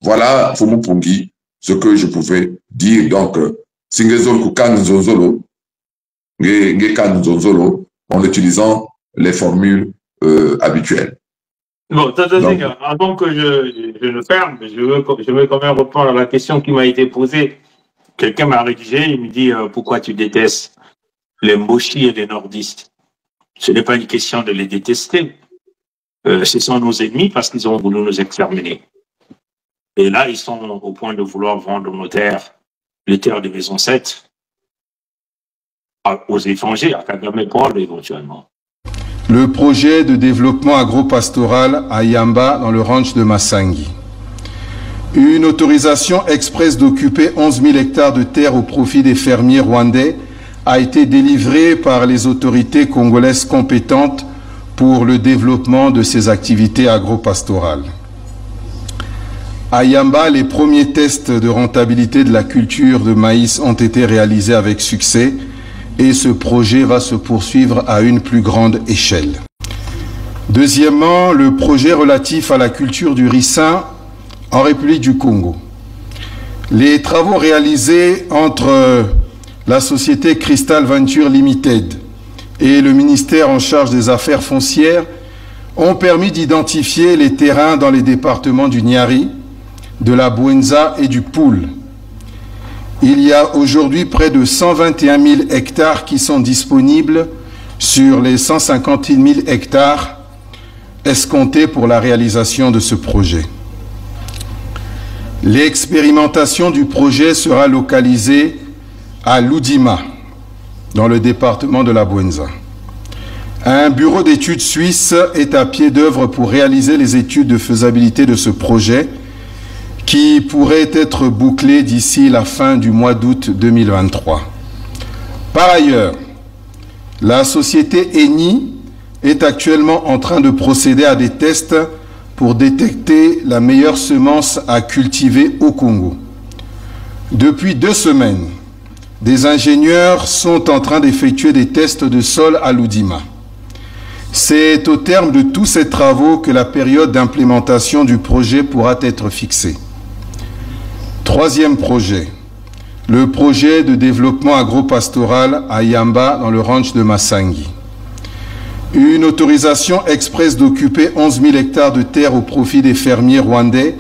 Voilà, Fumu Pungi, ce que je pouvais dire. Donc, Singezol Kukan Zonzolo, en utilisant les formules habituelles. Bon, avant que je ne ferme, je veux quand même reprendre à la question qui m'a été posée. Quelqu'un m'a rédigé, il me dit pourquoi tu détestes les Mboshi et les nordistes. Ce n'est pas une question de les détester. Ce sont nos ennemis parce qu'ils ont voulu nous exterminer. Et là, ils sont au point de vouloir vendre nos terres, les terres de Maison 7, aux étrangers, à Kagame Paul éventuellement. Le projet de développement agro-pastoral à Yamba dans le ranch de Massangi. Une autorisation express d'occuper 11 000 hectares de terre au profit des fermiers rwandais a été délivrée par les autorités congolaises compétentes pour le développement de ces activités agro-pastorales. À Yamba, les premiers tests de rentabilité de la culture de maïs ont été réalisés avec succès et ce projet va se poursuivre à une plus grande échelle. Deuxièmement, le projet relatif à la culture du ricin en République du Congo. Les travaux réalisés entre la société Crystal Venture Limited et le ministère en charge des affaires foncières ont permis d'identifier les terrains dans les départements du Niari, de la Bouenza et du Poul. Il y a aujourd'hui près de 121 000 hectares qui sont disponibles sur les 150 000 hectares escomptés pour la réalisation de ce projet. L'expérimentation du projet sera localisée à Loudima, dans le département de la Bouenza. Un bureau d'études suisse est à pied d'œuvre pour réaliser les études de faisabilité de ce projet qui pourrait être bouclé d'ici la fin du mois d'août 2023. Par ailleurs, la société Eni est actuellement en train de procéder à des tests pour détecter la meilleure semence à cultiver au Congo. Depuis 2 semaines, des ingénieurs sont en train d'effectuer des tests de sol à Loudima. C'est au terme de tous ces travaux que la période d'implémentation du projet pourra être fixée. Troisième projet, le projet de développement agro-pastoral à Yamba dans le ranch de Massangi. Une autorisation express d'occuper 11 000 hectares de terre au profit des fermiers rwandais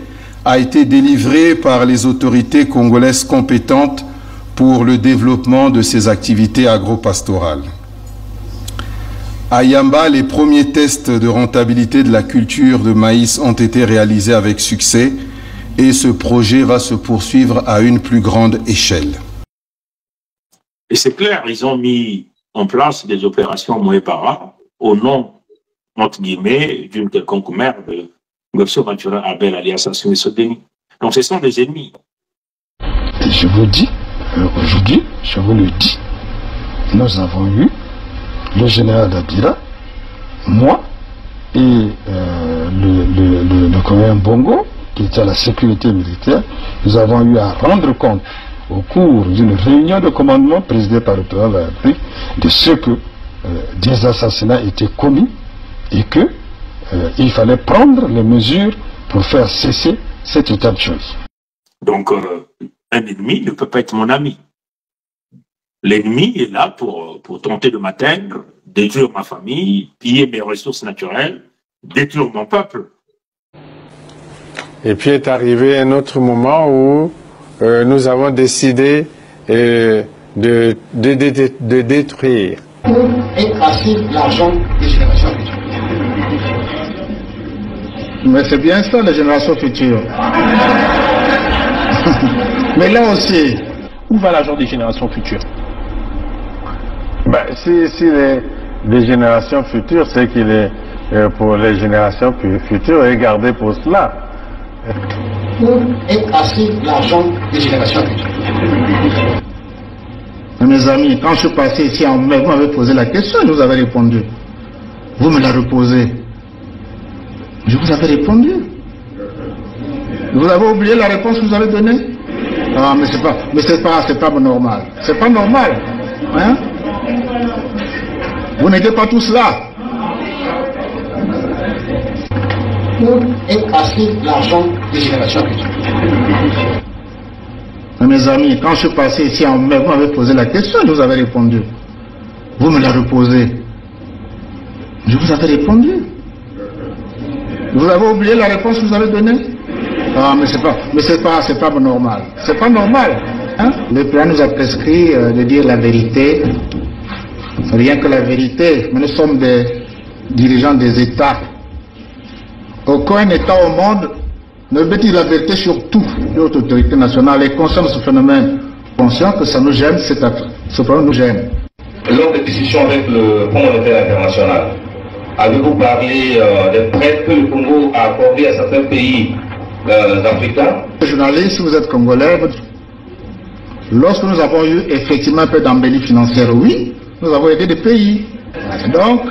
a été délivrée par les autorités congolaises compétentes pour le développement de ces activités agro-pastorales. À Yamba, les premiers tests de rentabilité de la culture de maïs ont été réalisés avec succès et ce projet va se poursuivre à une plus grande échelle. Et c'est clair, ils ont mis en place des opérations Moepara au nom, entre guillemets, d'une quelconque mère de Ngopso Ventura Abel alias Assimi Sodeni. Donc ce sont des ennemis. Et je vous dis, aujourd'hui, je vous le dis, nous avons eu le général Dabira, moi et le colonel Bongo, qui était à la sécurité militaire. Nous avons eu à rendre compte au cours d'une réunion de commandement présidée par le président de la République de ce que des assassinats étaient commis et que il fallait prendre les mesures pour faire cesser cet état de choses. Donc un ennemi ne peut pas être mon ami. L'ennemi est là pour tenter de m'atteindre, détruire ma famille, piller mes ressources naturelles, détruire mon peuple. Et puis est arrivé un autre moment où nous avons décidé de détruire. Pour effacer l'argent des générations futures. Mais c'est bien ça, les générations futures. Mais là aussi, où va l'argent des générations futures? Ben, si les générations futures, c'est qu'il est pour les générations futures et gardé pour cela. Pour effacer l'argent des générations futures. Mes amis, quand je suis passé ici, vous m'avez posé la question et je vous avais répondu. Vous me la reposez. Je vous avais répondu. Vous avez oublié la réponse que vous avez donnée? Ah, mais c'est pas normal. C'est pas normal. Hein? Vous n'étiez pas tous là. Pour effacer l'argent Mes amis, quand je suis passé ici en mai, vous m'avez posé la question, je vous avais répondu. Vous me la reposez. Je vous avais répondu. Vous avez oublié la réponse que vous avez donnée? Ah, mais c'est pas normal. C'est pas normal. Hein? Le plan nous a prescrit de dire la vérité. Rien que la vérité. Mais nous sommes des dirigeants des États. Aucun État au monde ne veut dire la vérité sur tout. Notre autorité nationale est consciente de ce phénomène. Conscient que ça nous gêne, ce problème nous gêne. Lors des discussions avec le Fonds monétaire international, avez-vous parlé des prêts que le Congo a accordés à certains pays africains? Journaliste, si vous êtes congolais, lorsque nous avons eu effectivement un peu d'embellie financière, oui, nous avons aidé des pays. Donc,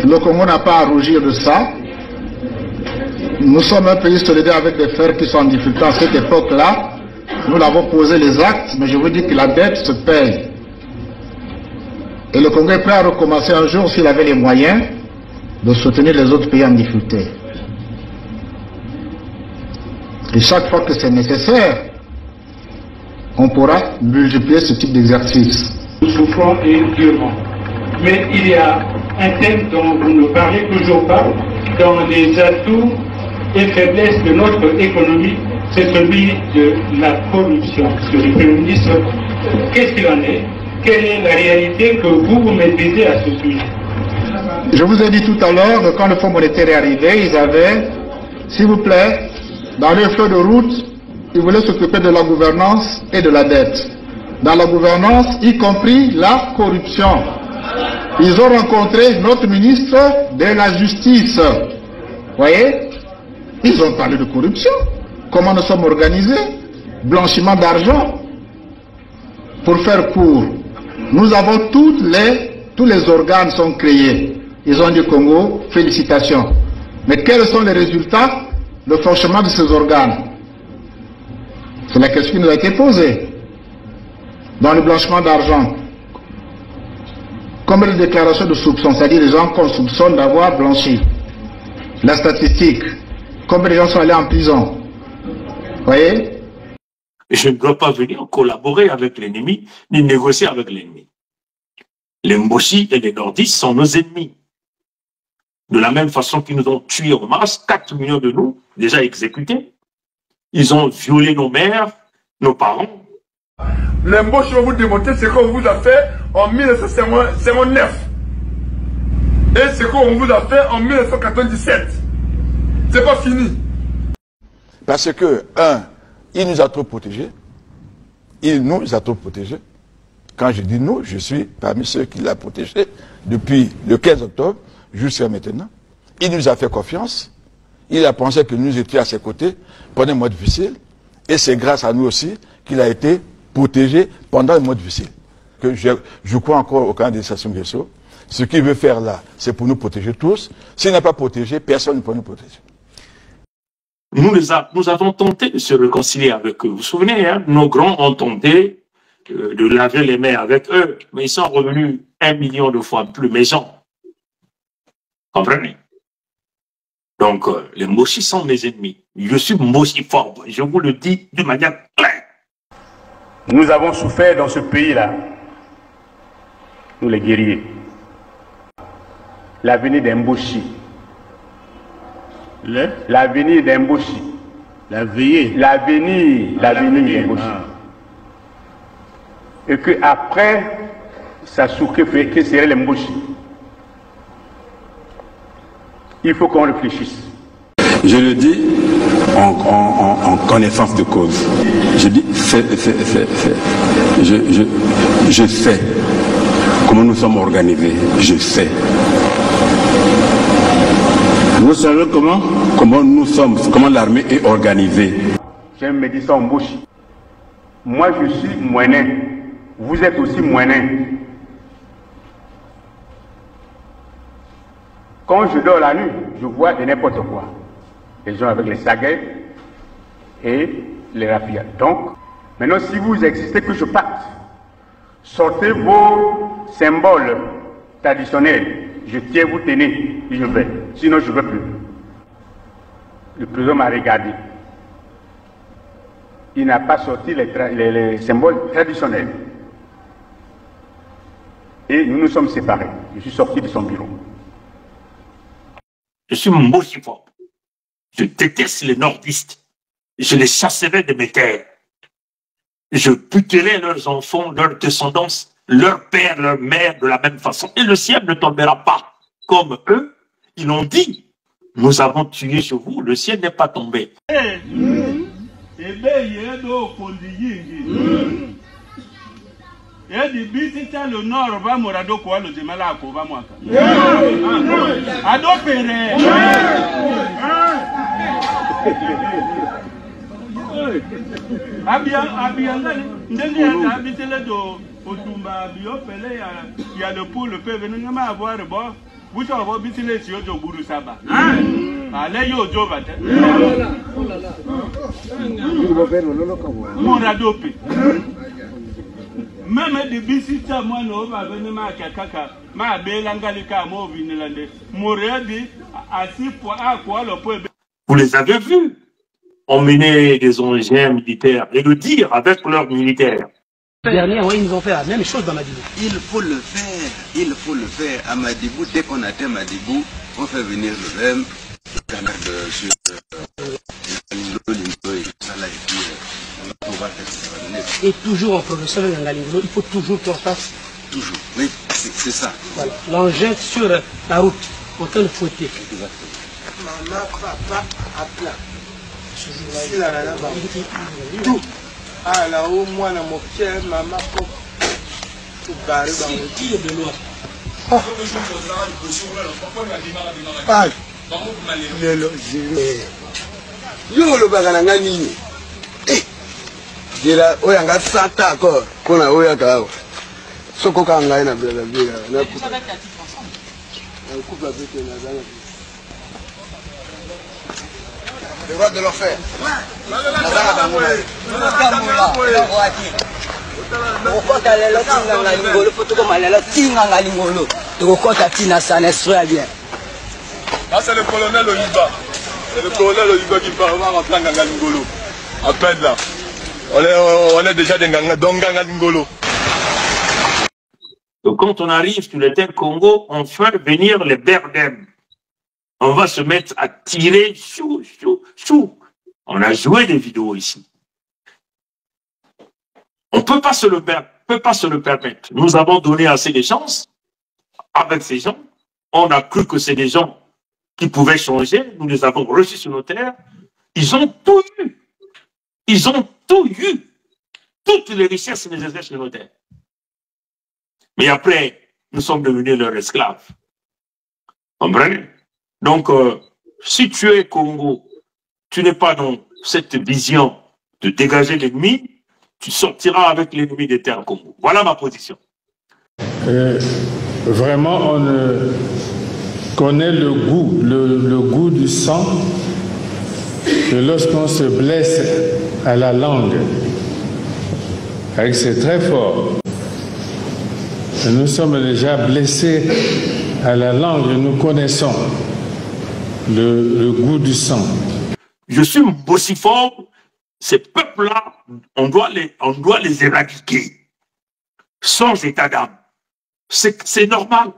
le Congo n'a pas à rougir de ça. Nous sommes un pays solidaire avec des frères qui sont en difficulté à cette époque-là. Nous l'avons posé les actes, mais je vous dis que la dette se paye. Et le Congo est prêt à recommencer un jour s'il avait les moyens de soutenir les autres pays en difficulté. Et chaque fois que c'est nécessaire, on pourra multiplier ce type d'exercice. Nous souffrons et durement. Mais il y a un thème dont vous ne parlez toujours pas, dans les atouts et faiblesses de notre économie, c'est celui de la corruption. Monsieur le Premier ministre, qu'est-ce qu'il en est? Quelle est la réalité que vous maîtrisez à ce sujet? Je vous ai dit tout à l'heure que quand le Fonds monétaire est arrivé, ils avaient, s'il vous plaît, dans leur feuille de route, ils voulaient s'occuper de la gouvernance et de la dette. Dans la gouvernance, y compris la corruption. Ils ont rencontré notre ministre de la Justice. Vous voyez? Ils ont parlé de corruption. Comment nous sommes organisés? Blanchiment d'argent. Pour faire court, nous avons tous les organes sont créés. Ils ont dit Congo, félicitations. Mais quels sont les résultats? Le fonctionnement de ces organes. C'est la question qui nous a été posée. Dans le blanchiment d'argent, combien de déclarations de soupçon, c'est-à-dire les gens qu'on soupçonne d'avoir blanchi. La statistique, combien de gens sont allés en prison? Vous voyez? Je ne dois pas venir collaborer avec l'ennemi, ni négocier avec l'ennemi. Les Mboshi et les Nordistes sont nos ennemis. De la même façon qu'ils nous ont tués en masse, 4 millions de nous, déjà exécutés. Ils ont violé nos mères, nos parents. Les Mboshi vont vous démontrer ce qu'on vous a fait en 1959. Et ce qu'on vous a fait en 1997. C'est pas fini. Parce que, il nous a trop protégés. Il nous a trop protégés. Quand je dis nous, je suis parmi ceux qui l'ont protégé depuis le 15 octobre jusqu'à maintenant. Il nous a fait confiance. Il a pensé que nous étions à ses côtés pendant un mois difficile. Et c'est grâce à nous aussi qu'il a été protégé pendant un mois difficile. Que je crois encore au candidat Sassou Nguesso. Ce qu'il veut faire là, c'est pour nous protéger tous. S'il n'a pas protégé, personne ne peut nous protéger. Nous avons tenté de se réconcilier avec eux. Vous vous souvenez, hein, nos grands ont tenté de laver les mains avec eux, mais ils sont revenus 1 million de fois plus méchants. Comprenez? Donc, les Mboshi sont mes ennemis. Je suis Mboshi fort. Je vous le dis de manière claire. Nous avons souffert dans ce pays-là, nous les guerriers. L'avenir des Mboshi. L'avenir des Mboshi. L'avenir des Mboshi. Et que après, ça souffre que seraient les Mboshi. Il faut qu'on réfléchisse. Je le dis en connaissance de cause. Je dis, je sais comment nous sommes organisés. Je sais. Vous savez comment nous sommes, comment l'armée est organisée. J'aime me dire ça en Mboshi. Moi je suis moinéen. Vous êtes aussi moinéen. Quand je dors la nuit, je vois de n'importe quoi. Les gens avec les saguets et les rapias. Donc, maintenant si vous existez que je parte, sortez vos symboles traditionnels. Je tiens, vous tenez, et je vais. Sinon, je ne veux plus. Le président m'a regardé. Il n'a pas sorti les symboles traditionnels. Et nous nous sommes séparés. Je suis sorti de son bureau. Je suis Mbosifo. Je déteste les nordistes. Je les chasserai de mes terres. Je buterai leurs enfants, leurs descendants, leur père, leur mère de la même façon. Et le ciel ne tombera pas. Comme eux, ils l'ont dit. Nous avons tué chez vous, le ciel n'est pas tombé. Le nord va morado quoi le demala ko va moi. Ado pere. Abianga ndenge habitele do otumba bio pele ya le pour le peu venir ma avoir bon vous ça va bitele si ojo buru saba. Ale yo jo vate. Morado pe. Même de bisita moi no va venir ma kaka ma belangalika mo vinelande moradi asi pour à quoi le peu. Vous les avez vus emmener des engins militaires et le dire avec leurs militaires. Dernièrement, ils nous ont fait la même chose dans Madibou. Il faut le faire à Madibou. Dès qu'on atteint Madibou, on fait venir le même canard sur et toujours en progression avec Ngalingolo, il faut toujours qu'on fasse. Toujours, oui, c'est ça. Voilà. L'engin sur la route, autant de fouetter. Maman, papa, à plat. Si la nana va tout. Ah là-haut, moi, dans mon cœur, maman, tout barré dans le tir de l'eau. Ah, yo le bagana nini. Dira oyanga sata encore kona oyaka soko kanga ina bila bila na coupe avec na zana le droit de le faire nazanga bangula okota lelo tinga ngolo foto malelo tinga ngalingolo okota tina sana esprit bien. Là c'est le colonel Oyiba. C'est le colonel Oyiba qui parle en plan ngalingolo. À peine là. On est déjà dans Ngangolo. Donc quand on arrive sur le terre Congo, on fait venir les Berdem. On va se mettre à tirer, chou, chou, chou. On a joué des vidéos ici. On ne peut pas se le permettre. Nous avons donné assez de chances avec ces gens. On a cru que c'est des gens qui pouvaient changer. Nous les avons reçus sur nos terres. Ils ont tout eu. Ils ont tout eu. Toutes les richesses les exercent sur nos terres. Mais après, nous sommes devenus leurs esclaves. Comprenez? Donc, si tu es Congo, tu n'es pas dans cette vision de dégager l'ennemi, tu sortiras avec l'ennemi des terres Congo. Voilà ma position. Vraiment, on connaît le goût du sang, que lorsqu'on se blesse à la langue, c'est très fort. Nous sommes déjà blessés à la langue, nous connaissons le goût du sang. Je suis Mbosifo, ces peuples-là, on doit les éradiquer, sans état d'âme. C'est normal.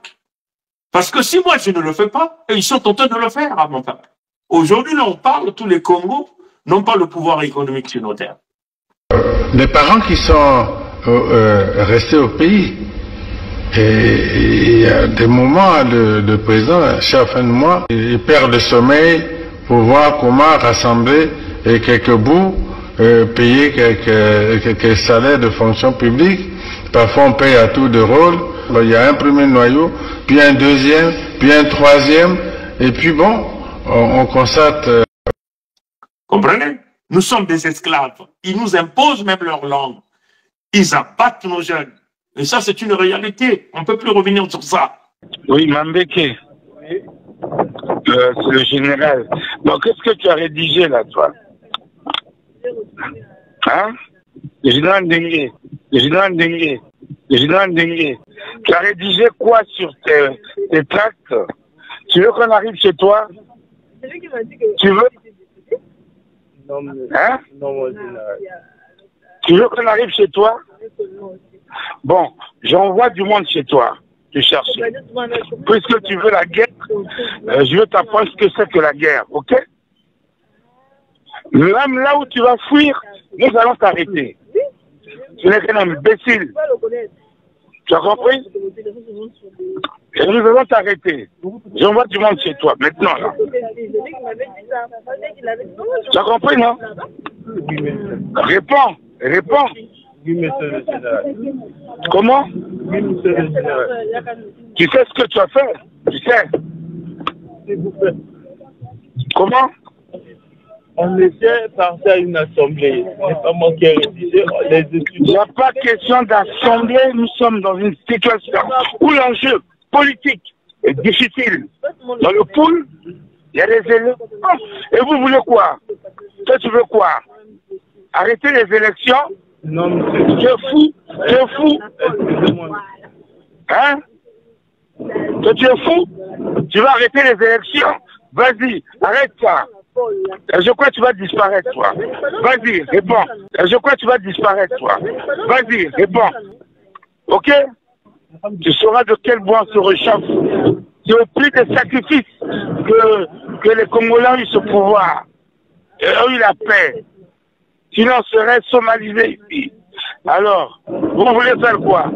Parce que si moi je ne le fais pas, ils sont en train de le faire à mon peuple. Aujourd'hui, là, on parle, tous les Congos n'ont pas le pouvoir économique sur nos terres. Les parents qui sont restés au pays, et il y a des moments, le président, chaque fin de mois, il perd le sommeil pour voir comment rassembler quelques bouts, payer quelques salaires de fonction publique. Parfois, on paye à tour de rôle. Il y a un premier noyau, puis un deuxième, puis un troisième, et puis bon, on constate... Comprenez? Nous sommes des esclaves. Ils nous imposent même leur langue. Ils abattent nos jeunes. Et ça, c'est une réalité. On ne peut plus revenir sur ça. Oui, Mambeke. Oui. C'est le général. Donc, qu'est-ce que tu as rédigé là, toi? Hein? Le général Dengue. Le général Dengue. Le général Dengue. Tu as rédigé quoi sur tes tracts? Tu veux qu'on arrive chez toi? Tu veux? Hein? Tu veux qu'on arrive chez toi? Bon, j'envoie du monde chez toi. Tu cherches. Puisque tu veux la guerre, je veux t'apprendre ce que c'est que la guerre, ok? Même là où tu vas fuir, nous allons t'arrêter. Tu n'es qu'un imbécile. Tu as compris? Et nous allons t'arrêter. J'envoie du monde chez toi, maintenant là. Tu as compris, non? Réponds, réponds. Comment? Tu sais ce que tu as fait? Tu sais? Comment? On était parti à une assemblée. C'est pas moi qui ai rédigé les études. Il n'y a pas question d'assemblée. Nous sommes dans une situation où l'enjeu politique est difficile. Dans le pool, il y a des élections. Et vous voulez quoi? Toi, tu veux quoi? Arrêter les élections? Non, monsieur. Tu es fou? Tu es fou? Hein? Toi, tu es fou? Tu vas arrêter les élections? Vas-y, arrête ça. Je crois que tu vas disparaître, toi. Vas-y, réponds. Je crois que tu vas disparaître, toi. Vas-y, réponds. Ok? Tu sauras de quel bois on se réchauffe. C'est au prix des sacrifices que les Congolais ont eu ce pouvoir. Et ont eu la paix. Sinon, on serait somalisé ici. Alors, vous voulez faire quoi?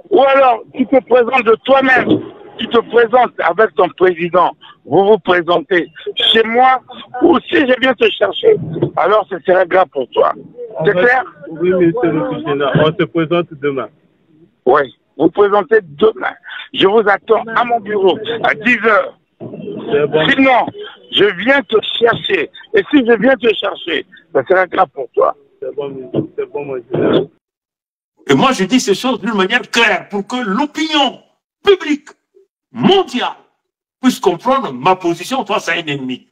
Ou alors, tu te présentes de toi-même. Tu te présentes avec ton président. Vous vous présentez chez moi. Ou si je viens te chercher, alors ce serait grave pour toi. C'est clair? Oui, monsieur le président. On se présente demain. Oui, vous présentez demain. Je vous attends à mon bureau à 10h. Bon. Sinon, je viens te chercher. Et si je viens te chercher, ça sera grave pour toi. C'est bon, monsieur. Et moi, je dis ces choses d'une manière claire pour que l'opinion publique mondiale puisse comprendre ma position face à un ennemi.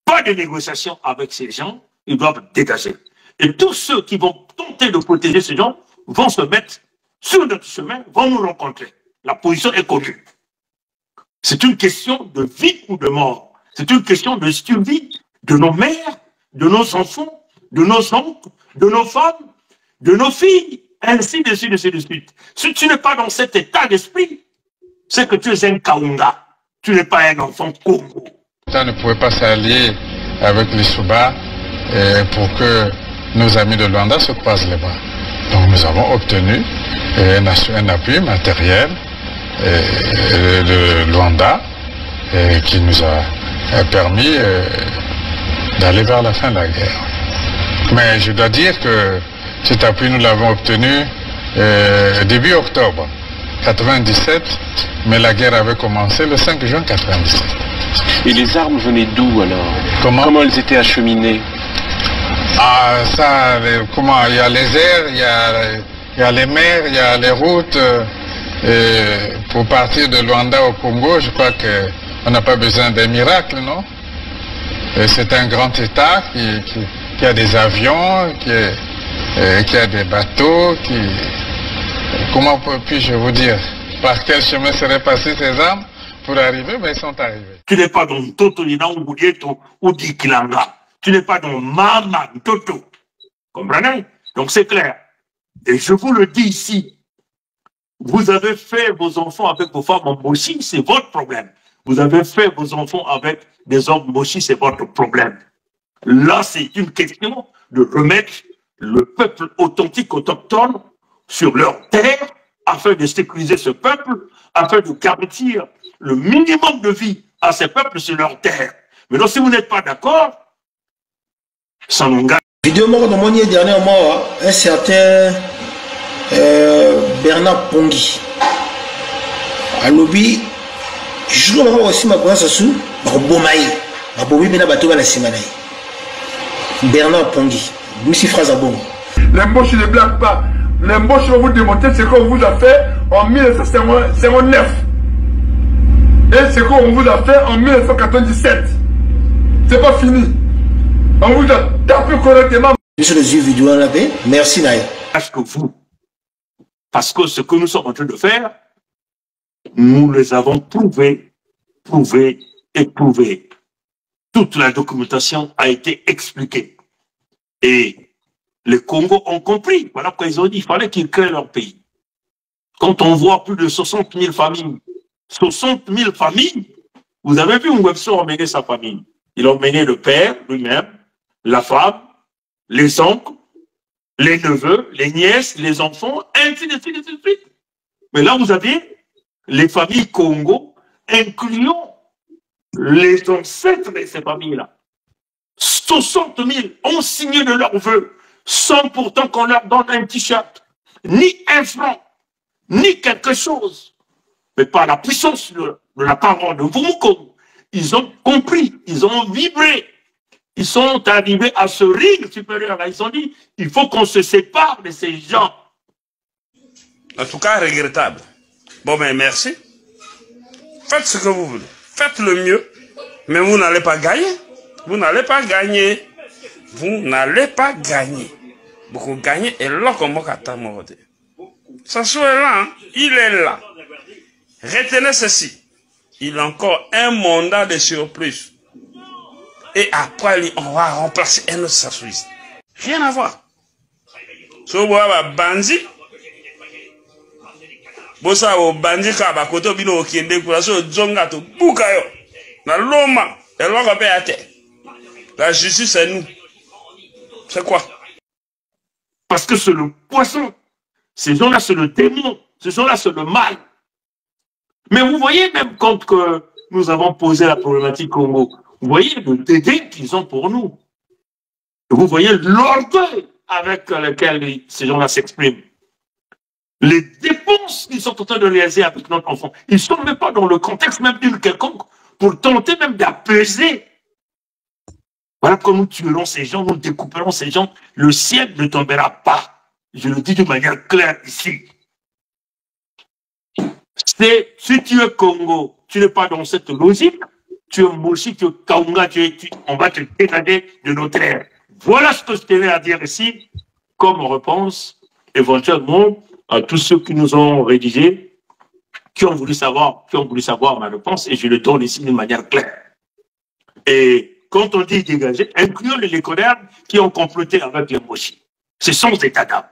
Pas de négociation avec ces gens, ils doivent dégager. Et tous ceux qui vont tenter de protéger ces gens vont se mettre sur notre chemin, vont nous rencontrer. La position est connue. C'est une question de vie ou de mort. C'est une question de survie de nos mères, de nos enfants, de nos oncles, de nos femmes, de nos filles, ainsi de suite, ainsi de suite. Si tu n'es pas dans cet état d'esprit, c'est que tu es un Kaunga. Tu n'es pas un enfant Congo. On ne pouvait pas s'allier avec les Souba pour que nos amis de Luanda se croisent les bras. Donc nous avons obtenu un appui matériel de Luanda qui nous a permis d'aller vers la fin de la guerre. Mais je dois dire que cet appui, nous l'avons obtenu début octobre 97, mais la guerre avait commencé le 5 juin 97. Et les armes venaient d'où alors? Comment elles étaient acheminées? Ah, ça, comment? Il y a les airs, il y a les mers, il y a les routes. Pour partir de Luanda au Congo, je crois qu'on n'a pas besoin d'un miracle, non? C'est un grand État qui a des avions, qui a des bateaux, comment puis-je vous dire? Par quel chemin seraient passées ces armes pour arriver? Mais ils sont arrivés. Tu n'es pas dans Totolina ou Boudieto ou Dikilanga. Tu n'es pas dans Mama Toto. Comprenez? Donc c'est clair. Et je vous le dis ici. Vous avez fait vos enfants avec vos femmes en mochi, c'est votre problème. Vous avez fait vos enfants avec des hommes mochi, c'est votre problème. Là, c'est une question de remettre le peuple authentique, autochtone, sur leur terre, afin de sécuriser ce peuple, afin de garantir le minimum de vie à ces peuples sur leur terre. Mais donc, si vous n'êtes pas d'accord, ça nous gagne. Vidéo mort dans mon dernièrement, un certain Bernard Pongi. À lobby, je joue aussi ma présence sous Bomaï. Ma bobi bena bateau na simanaï. Bernard Pongi. Monsieur Frazabon. L'embauche ne blague pas. L'embauche va vous démontrer ce qu'on vous a fait en 1959. Et ce qu'on vous a fait en 1997. C'est pas fini. On vous a tapé correctement. Je suis les yeux vidéo en avait. Merci Naï. Que vous. Parce que ce que nous sommes en train de faire, nous les avons prouvé éprouvé. Toute la documentation a été expliquée. Et les Congos ont compris. Voilà pourquoi ils ont dit qu'il fallait qu'ils créent leur pays. Quand on voit plus de 60 000 familles, 60 000 familles, vous avez vu où Webster a mené sa famille. Ils ont mené le père lui-même, la femme, les oncles, les neveux, les nièces, les enfants, ainsi de suite, ainsi de suite. Mais là, vous avez les familles Congo, incluant les ancêtres de ces familles-là. 60 000 ont signé de leurs vœux, sans pourtant qu'on leur donne un t-shirt, ni un franc, ni quelque chose. Mais par la puissance de la parole de Vumukongo, ils ont compris, ils ont vibré. Ils sont arrivés à ce ring supérieur. Là, ils ont dit, il faut qu'on se sépare de ces gens. En tout cas, regrettable. Bon, mais merci. Faites ce que vous voulez. Faites le mieux. Mais vous n'allez pas gagner. Vous n'allez pas gagner. Vous n'allez pas gagner. Beaucoup gagner et là, comme on ça soit là, hein? Il est là. Retenez ceci. Il a encore un mandat de surplus. Et après, on va remplacer un autre Sassouiste. Rien à voir. Si vous avez bandit, vous avez bandit qui a côté bino kende pour la zonga to bukayo. Na loma, et l'on va payer à terre. La justice c'est nous. C'est quoi? Parce que c'est le poisson. Ces gens-là, c'est le démon. Ces gens-là, c'est le mal. Mais vous voyez, même quand que nous avons posé la problématique Congo, vous voyez le dédain qu'ils ont pour nous. Vous voyez l'orgueil avec lequel ces gens-là s'expriment. Les dépenses qu'ils sont en train de réaliser avec notre enfant. Ils ne sont même pas dans le contexte même d'une quelconque pour tenter même d'apaiser. Voilà comment nous tuerons ces gens, nous découperons ces gens. Le ciel ne tombera pas. Je le dis de manière claire ici. Si tu es Congo, tu n'es pas dans cette logique, tu es Moshi, tu es Kaunga, on va te dégager de notre ère. Voilà ce que je tenais à dire ici, comme réponse, éventuellement, à tous ceux qui nous ont rédigé, qui ont voulu savoir ma réponse, et je le donne ici d'une manière claire. Et quand on dit dégager, incluons les Léconères qui ont comploté avec les Moshi. C'est sans état d'âme.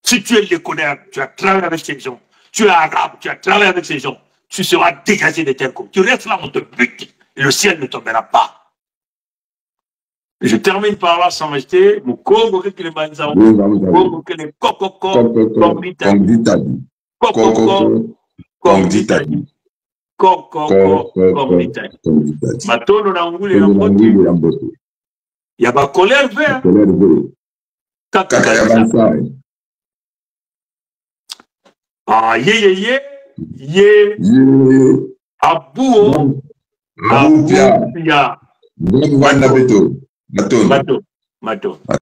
Si tu es Léconère, tu as travaillé avec ces gens, tu es arabe, tu as travaillé avec ces gens, tu seras dégagé de tel coup. Tu restes là, on te bute, et le ciel ne tombera pas. Je termine par là sans rester. Congo que les Banzao, Congo que les Kokoko, Kongditadi. Kokoko, Kongditadi. Kokoko, Kongditadi. Matono na ngule na mboti. Il y a pas colère vert. Kaka. Ah, ye. Abou Pia. Mato.